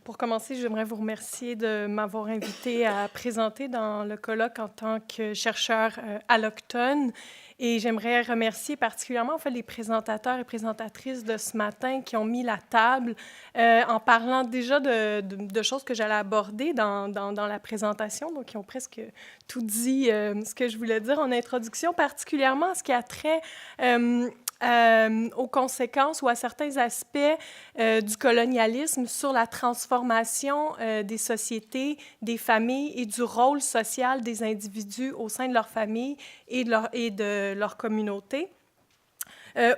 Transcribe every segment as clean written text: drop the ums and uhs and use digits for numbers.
Pour commencer, j'aimerais vous remercier de m'avoir invité à présenter dans le colloque en tant que chercheur allochtone. Et j'aimerais remercier particulièrement en fait, les présentateurs et présentatrices de ce matin qui ont mis la table en parlant déjà de choses que j'allais aborder dans la présentation. Donc, ils ont presque tout dit ce que je voulais dire en introduction, particulièrement ce qui a trait aux conséquences ou à certains aspects du colonialisme sur la transformation des sociétés, des familles et du rôle social des individus au sein de leur famille et de leur communauté.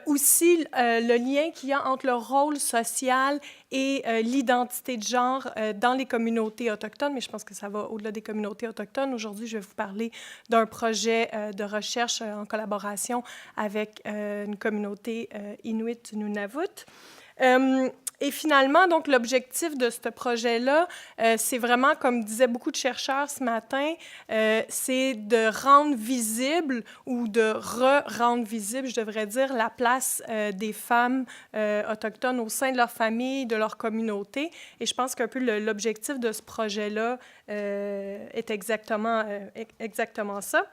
Aussi, le lien qu'il y a entre le rôle social et l'identité de genre dans les communautés autochtones, mais je pense que ça va au-delà des communautés autochtones. Aujourd'hui, je vais vous parler d'un projet de recherche en collaboration avec une communauté inuit Nunavut. Et finalement, donc, l'objectif de ce projet-là, c'est vraiment, comme disaient beaucoup de chercheurs ce matin, c'est de rendre visible ou de re-rendre visible, je devrais dire, la place des femmes autochtones au sein de leur famille, de leur communauté. Et je pense qu'un peu l'objectif de ce projet-là est exactement ça.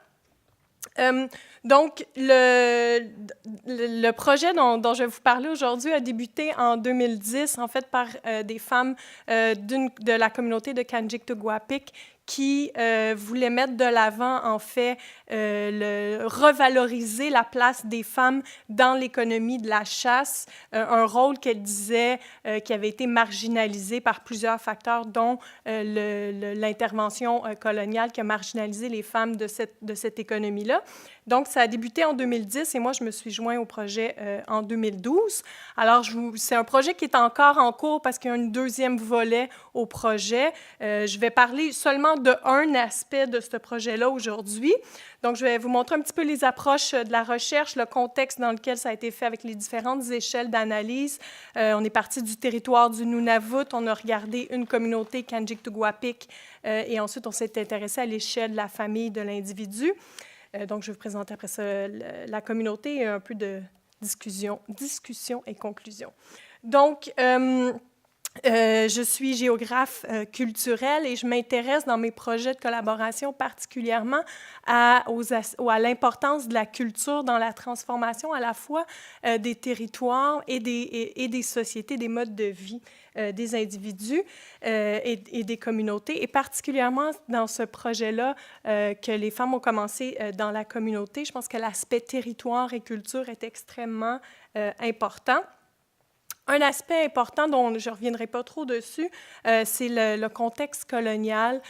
Donc, le projet dont je vais vous parler aujourd'hui a débuté en 2010, en fait, par des femmes de la communauté de Kanjiktuguapik qui voulaient mettre de l'avant, en fait, revaloriser la place des femmes dans l'économie de la chasse, un rôle qu'elles disaient qui avait été marginalisé par plusieurs facteurs, dont l'intervention coloniale qui a marginalisé les femmes de cette économie-là. Donc, ça a débuté en 2010 et moi, je me suis joint au projet en 2012. Alors, c'est un projet qui est encore en cours parce qu'il y a un deuxième volet au projet. Je vais parler seulement d'un aspect de ce projet-là aujourd'hui. Donc, je vais vous montrer un petit peu les approches de la recherche, le contexte dans lequel ça a été fait avec les différentes échelles d'analyse. On est parti du territoire du Nunavut, on a regardé une communauté Kanjiktuguapik et ensuite, on s'est intéressé à l'échelle de la famille de l'individu. Donc, je vais vous présenter après ça la communauté et un peu de discussion et conclusion. Donc, je suis géographe culturelle et je m'intéresse dans mes projets de collaboration particulièrement à l'importance de la culture dans la transformation à la fois des territoires et des sociétés, des modes de vie des individus et des communautés. Et particulièrement dans ce projet-là que les femmes ont commencé dans la communauté, je pense que l'aspect territoire et culture est extrêmement important. Un aspect important dont je ne reviendrai pas trop dessus, c'est le contexte colonial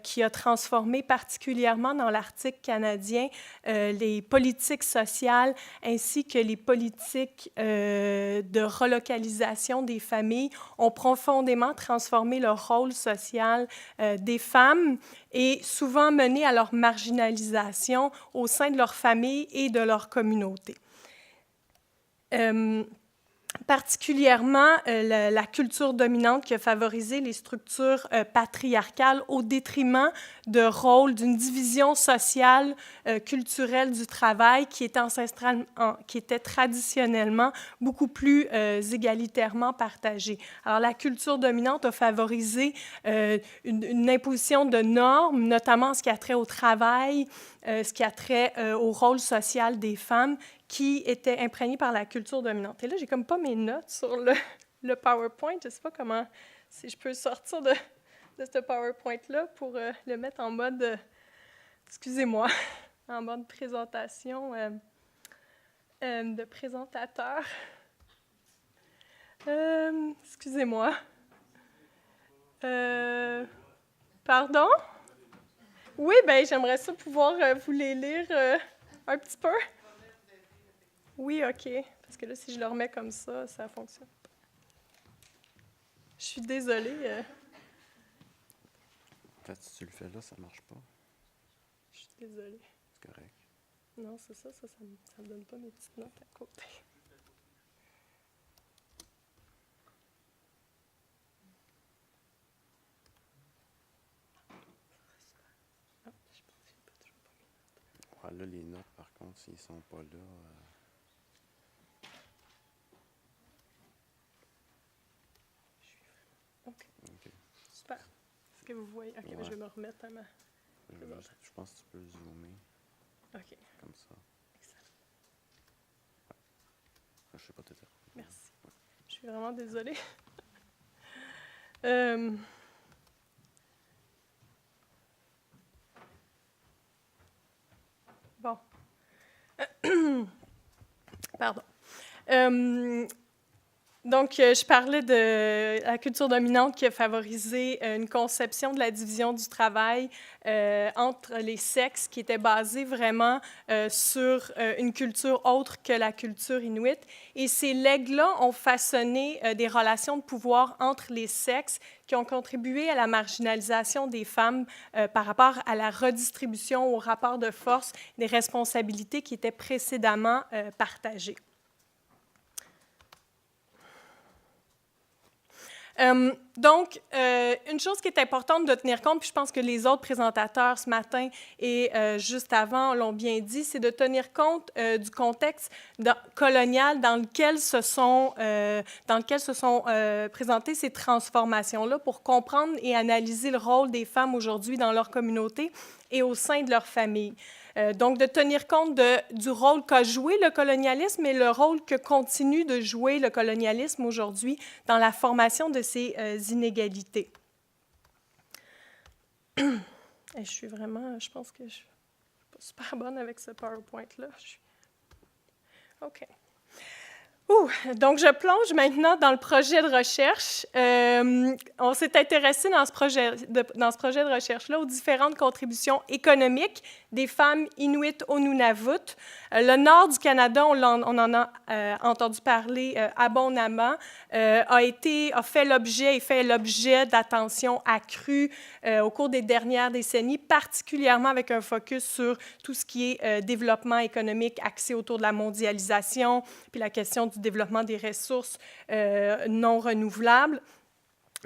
qui a transformé particulièrement dans l'Arctique canadien les politiques sociales ainsi que les politiques de relocalisation des familles ont profondément transformé le rôle social des femmes et souvent mené à leur marginalisation au sein de leur famille et de leur communauté. Particulièrement la culture dominante qui a favorisé les structures patriarcales au détriment d'une division sociale, culturelle du travail qui était traditionnellement beaucoup plus égalitairement partagée. Alors, la culture dominante a favorisé une imposition de normes, notamment en ce qui a trait au travail, ce qui a trait au rôle social des femmes, qui était imprégné par la culture dominante. Et là, j'ai comme pas mes notes sur le PowerPoint. Je ne sais pas comment, si je peux sortir de ce PowerPoint-là pour le mettre en mode, excusez-moi, en mode présentation de présentateur. Excusez-moi. Pardon? Oui, bien, j'aimerais ça pouvoir vous les lire un petit peu. Oui, OK. Parce que là, si je le remets comme ça fonctionne pas. Je suis désolée. En fait, si tu le fais là, ça marche pas. Je suis désolée. C'est correct. Non, c'est ça me donne pas mes petites notes à côté. Ah, je pense que j'ai pas toujours pas mes notes. Ouais, là, les notes, par contre, s'ils sont pas là... Est-ce que vous voyez? OK, Ouais. je vais me remettre à ma... Je pense que tu peux zoomer OK, comme ça. excellent. Je sais pas, t'étais... Merci. Je suis vraiment désolée. Bon. Pardon. Donc, je parlais de la culture dominante qui a favorisé une conception de la division du travail entre les sexes qui était basée vraiment sur une culture autre que la culture inuite. Et ces legs-là ont façonné des relations de pouvoir entre les sexes qui ont contribué à la marginalisation des femmes par rapport à la redistribution, au rapport de force, des responsabilités qui étaient précédemment partagées. Donc, une chose qui est importante de tenir compte, puis je pense que les autres présentateurs ce matin et juste avant l'ont bien dit, c'est de tenir compte du contexte colonial dans lequel se sont présentées ces transformations-là pour comprendre et analyser le rôle des femmes aujourd'hui dans leur communauté et au sein de leur famille. Donc, de tenir compte du rôle qu'a joué le colonialisme et le rôle que continue de jouer le colonialisme aujourd'hui dans la formation de ces inégalités. Et je pense que je ne suis pas super bonne avec ce PowerPoint-là. OK. Donc, je plonge maintenant dans le projet de recherche. On s'est intéressé dans ce projet de recherche-là aux différentes contributions économiques des femmes inuites au Nunavut. Le nord du Canada, on en a entendu parler abondamment, a fait l'objet d'attention accrue au cours des dernières décennies, particulièrement avec un focus sur tout ce qui est développement économique axé autour de la mondialisation, puis la question du développement des ressources non renouvelables.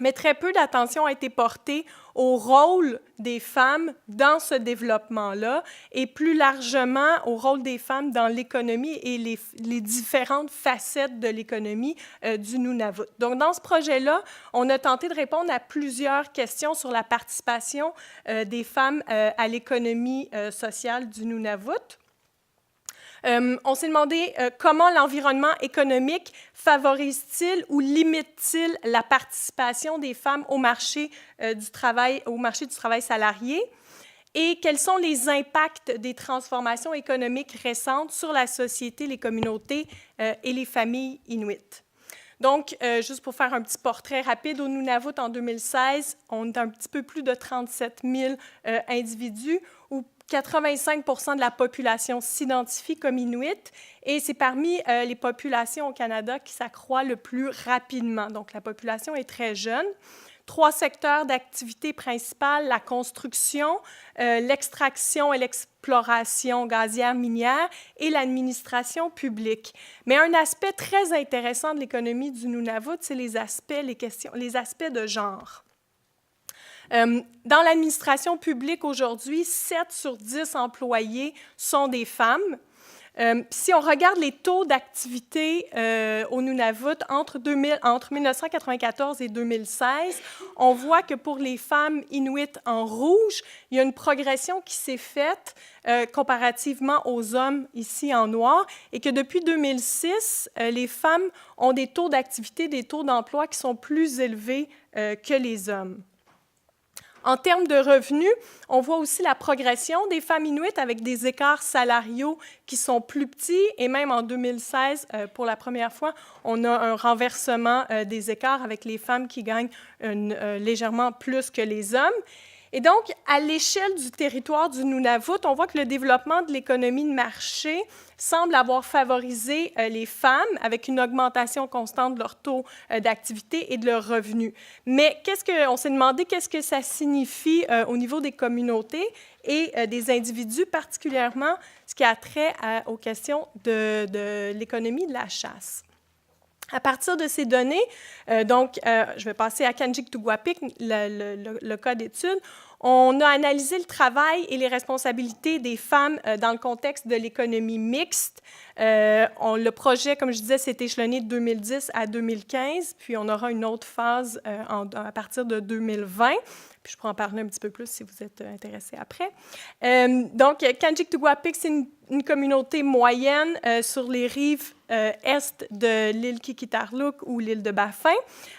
Mais très peu d'attention a été portée au rôle des femmes dans ce développement-là et plus largement au rôle des femmes dans l'économie et les différentes facettes de l'économie du Nunavut. Donc, dans ce projet-là, on a tenté de répondre à plusieurs questions sur la participation des femmes à l'économie sociale du Nunavut. On s'est demandé comment l'environnement économique favorise-t-il ou limite-t-il la participation des femmes au marché du travail salarié et quels sont les impacts des transformations économiques récentes sur la société, les communautés et les familles inuites. Donc, juste pour faire un petit portrait rapide, au Nunavut, en 2016, on est un petit peu plus de 37 000 individus, où 85 % de la population s'identifie comme inuit, et c'est parmi les populations au Canada qui s'accroît le plus rapidement. Donc, la population est très jeune. 3 secteurs d'activité principales, la construction, l'extraction et l'exploration gazière minière et l'administration publique. Mais un aspect très intéressant de l'économie du Nunavut, c'est les aspects de genre. Dans l'administration publique aujourd'hui, 7 sur 10 employés sont des femmes. Si on regarde les taux d'activité au Nunavut entre 1994 et 2016, on voit que pour les femmes inuites en rouge, il y a une progression qui s'est faite comparativement aux hommes ici en noir et que depuis 2006, les femmes ont des taux d'activité, des taux d'emploi qui sont plus élevés que les hommes. En termes de revenus, on voit aussi la progression des femmes inuites avec des écarts salariaux qui sont plus petits et même en 2016, pour la première fois, on a un renversement des écarts avec les femmes qui gagnent légèrement plus que les hommes. Et donc, à l'échelle du territoire du Nunavut, on voit que le développement de l'économie de marché semble avoir favorisé les femmes avec une augmentation constante de leur taux d'activité et de leurs revenus. Mais on s'est demandé qu'est-ce que ça signifie au niveau des communautés et des individus, particulièrement ce qui a trait aux questions de l'économie de la chasse. À partir de ces données, je vais passer à Kanjik-Tugwapik, le cas d'étude, On a analysé le travail et les responsabilités des femmes dans le contexte de l'économie mixte. Le projet, comme je disais, s'est échelonné de 2010 à 2015, puis on aura une autre phase à partir de 2020. Puis je pourrais en parler un petit peu plus si vous êtes intéressés après. Donc, Kanjiktuguapik, c'est une communauté moyenne sur les rives est de l'île Qikiqtarjuq ou l'île de Baffin,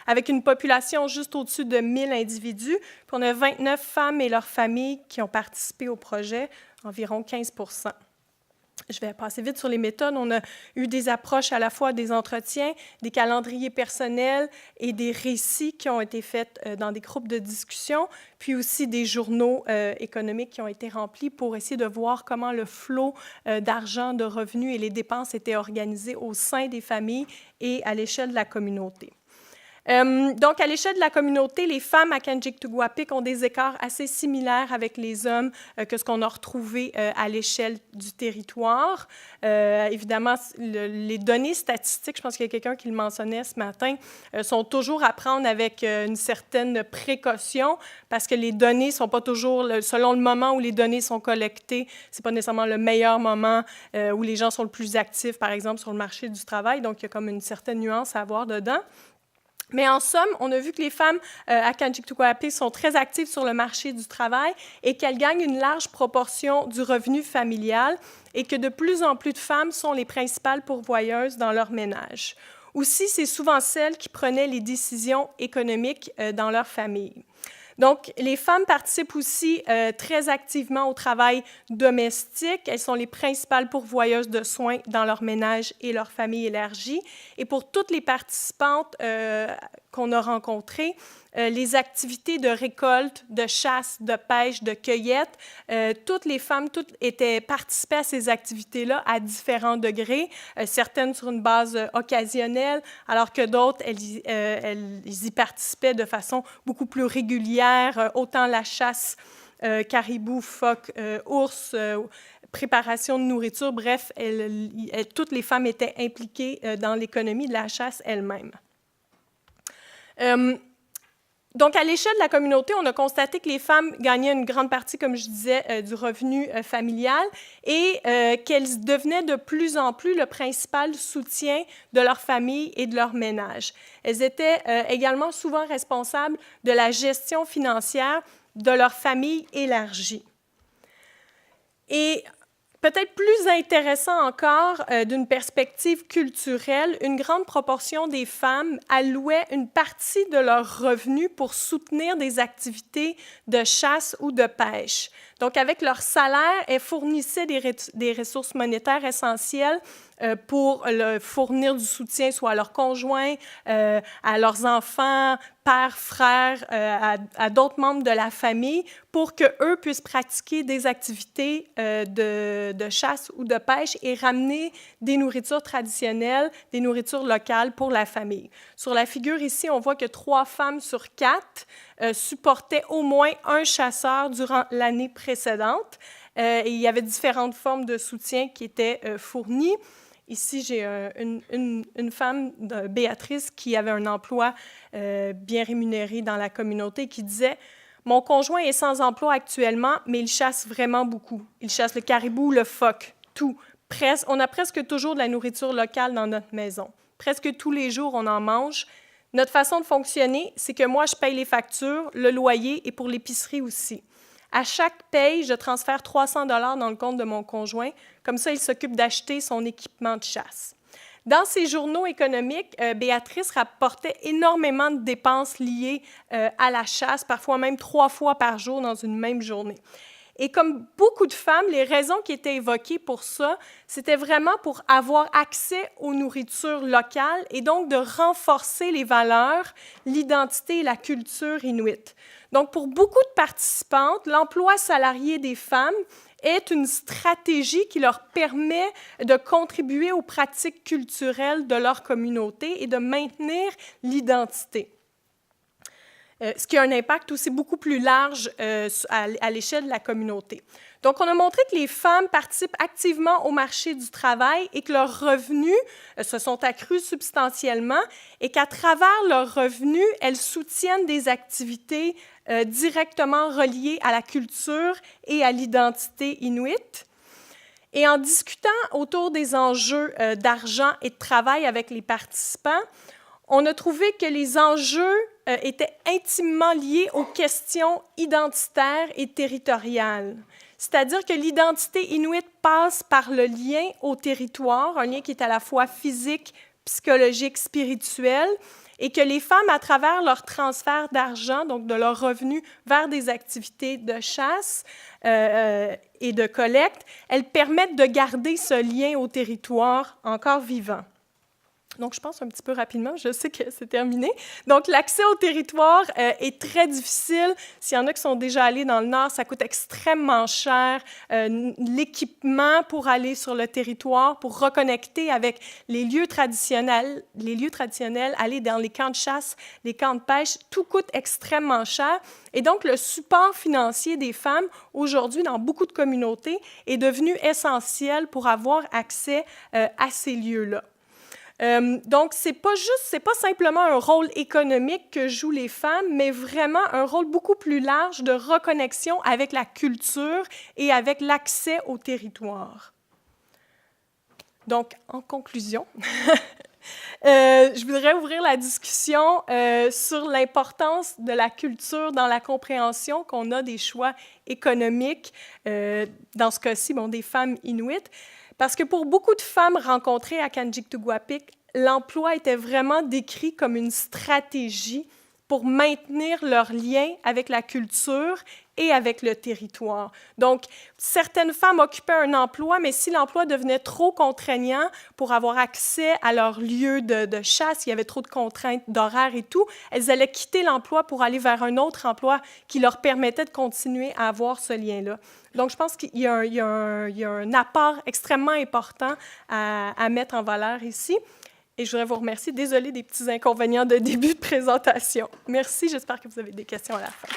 avec une population juste au-dessus de 1000 individus. Puis on a 29 femmes et leurs familles qui ont participé au projet, environ 15 %. Je vais passer vite sur les méthodes. On a eu des approches à la fois des entretiens, des calendriers personnels et des récits qui ont été faits dans des groupes de discussion, puis aussi des journaux économiques qui ont été remplis pour essayer de voir comment le flot d'argent, de revenus et les dépenses étaient organisés au sein des familles et à l'échelle de la communauté. Donc, à l'échelle de la communauté, les femmes à Kanjiktuguapik ont des écarts assez similaires avec les hommes que ce qu'on a retrouvé à l'échelle du territoire. Évidemment, les données statistiques, je pense qu'il y a quelqu'un qui le mentionnait ce matin, sont toujours à prendre avec une certaine précaution parce que les données ne sont pas toujours, selon le moment où les données sont collectées, ce n'est pas nécessairement le meilleur moment où les gens sont le plus actifs, par exemple, sur le marché du travail. Donc, il y a comme une certaine nuance à avoir dedans. Mais en somme, on a vu que les femmes à Kanjiktuguapik sont très actives sur le marché du travail et qu'elles gagnent une large proportion du revenu familial et que de plus en plus de femmes sont les principales pourvoyeuses dans leur ménage. Aussi, c'est souvent celles qui prenaient les décisions économiques dans leur famille. Donc, les femmes participent aussi très activement au travail domestique. Elles sont les principales pourvoyeuses de soins dans leur ménage et leur famille élargie. Et pour toutes les participantes qu'on a rencontrées, les activités de récolte, de chasse, de pêche, de cueillette, toutes les femmes participaient à ces activités-là à différents degrés, certaines sur une base occasionnelle, alors que d'autres, elles y participaient de façon beaucoup plus régulière, autant la chasse, caribou, phoque, ours, préparation de nourriture, bref, toutes les femmes étaient impliquées dans l'économie de la chasse elle-même. Donc, à l'échelle de la communauté, on a constaté que les femmes gagnaient une grande partie, comme je disais, du revenu familial et qu'elles devenaient de plus en plus le principal soutien de leur famille et de leur ménage. Elles étaient également souvent responsables de la gestion financière de leur famille élargie. Et peut-être plus intéressant encore, d'une perspective culturelle, une grande proportion des femmes allouaient une partie de leurs revenus pour soutenir des activités de chasse ou de pêche. Donc, avec leur salaire, elles fournissaient des ressources monétaires essentielles pour fournir du soutien soit à leurs conjoints, à leurs enfants, pères, frères, à d'autres membres de la famille pour qu'eux puissent pratiquer des activités de chasse ou de pêche et ramener des nourritures traditionnelles, des nourritures locales pour la famille. Sur la figure ici, on voit que 3 femmes sur 4 supportaient au moins un chasseur durant l'année précédente. Et il y avait différentes formes de soutien qui étaient fournies. Ici, j'ai une femme, Béatrice, qui avait un emploi bien rémunéré dans la communauté, qui disait « Mon conjoint est sans emploi actuellement, mais il chasse vraiment beaucoup. Il chasse le caribou, le phoque, tout. On a presque toujours de la nourriture locale dans notre maison. Presque tous les jours, on en mange. Notre façon de fonctionner, c'est que moi, je paye les factures, le loyer et pour l'épicerie aussi. À chaque paye, je transfère 300 $ dans le compte de mon conjoint. Comme ça, il s'occupe d'acheter son équipement de chasse. » Dans ses journaux économiques, Béatrice rapportait énormément de dépenses liées à la chasse, parfois même 3 fois par jour dans une même journée. Et comme beaucoup de femmes, les raisons qui étaient évoquées pour ça, c'était vraiment pour avoir accès aux nourritures locales et donc de renforcer les valeurs, l'identité et la culture inuite. Donc, pour beaucoup de participantes, l'emploi salarié des femmes est une stratégie qui leur permet de contribuer aux pratiques culturelles de leur communauté et de maintenir l'identité. ce qui a un impact aussi beaucoup plus large à l'échelle de la communauté. Donc, on a montré que les femmes participent activement au marché du travail et que leurs revenus se sont accrus substantiellement et qu'à travers leurs revenus, elles soutiennent des activités directement reliées à la culture et à l'identité inuite. Et en discutant autour des enjeux d'argent et de travail avec les participants, on a trouvé que les enjeux étaient intimement liés aux questions identitaires et territoriales. C'est-à-dire que l'identité inuite passe par le lien au territoire, un lien qui est à la fois physique, psychologique, spirituel, et que les femmes, à travers leur transfert d'argent, donc de leurs revenus vers des activités de chasse et de collecte, elles permettent de garder ce lien au territoire encore vivant. Donc, je pense un petit peu rapidement, je sais que c'est terminé. Donc, l'accès au territoire est très difficile. S'il y en a qui sont déjà allés dans le Nord, ça coûte extrêmement cher. L'équipement pour aller sur le territoire, pour reconnecter avec les lieux traditionnels, aller dans les camps de chasse, les camps de pêche, tout coûte extrêmement cher. Et donc, le support financier des femmes, aujourd'hui, dans beaucoup de communautés, est devenu essentiel pour avoir accès à ces lieux-là. Donc, c'est pas simplement un rôle économique que jouent les femmes, mais vraiment un rôle beaucoup plus large de reconnexion avec la culture et avec l'accès au territoire. Donc, en conclusion, je voudrais ouvrir la discussion sur l'importance de la culture dans la compréhension qu'on a des choix économiques, dans ce cas-ci, des femmes inuites. Parce que pour beaucoup de femmes rencontrées à Kanjiktuguapik, l'emploi était vraiment décrit comme une stratégie pour maintenir leur lien avec la culture et avec le territoire. Donc, certaines femmes occupaient un emploi, mais si l'emploi devenait trop contraignant pour avoir accès à leur lieu de chasse, il y avait trop de contraintes d'horaire et tout, elles allaient quitter l'emploi pour aller vers un autre emploi qui leur permettait de continuer à avoir ce lien-là. Donc, je pense qu'il y a un apport extrêmement important à mettre en valeur ici. Et je voudrais vous remercier. Désolée des petits inconvénients de début de présentation. Merci, j'espère que vous avez des questions à la fin.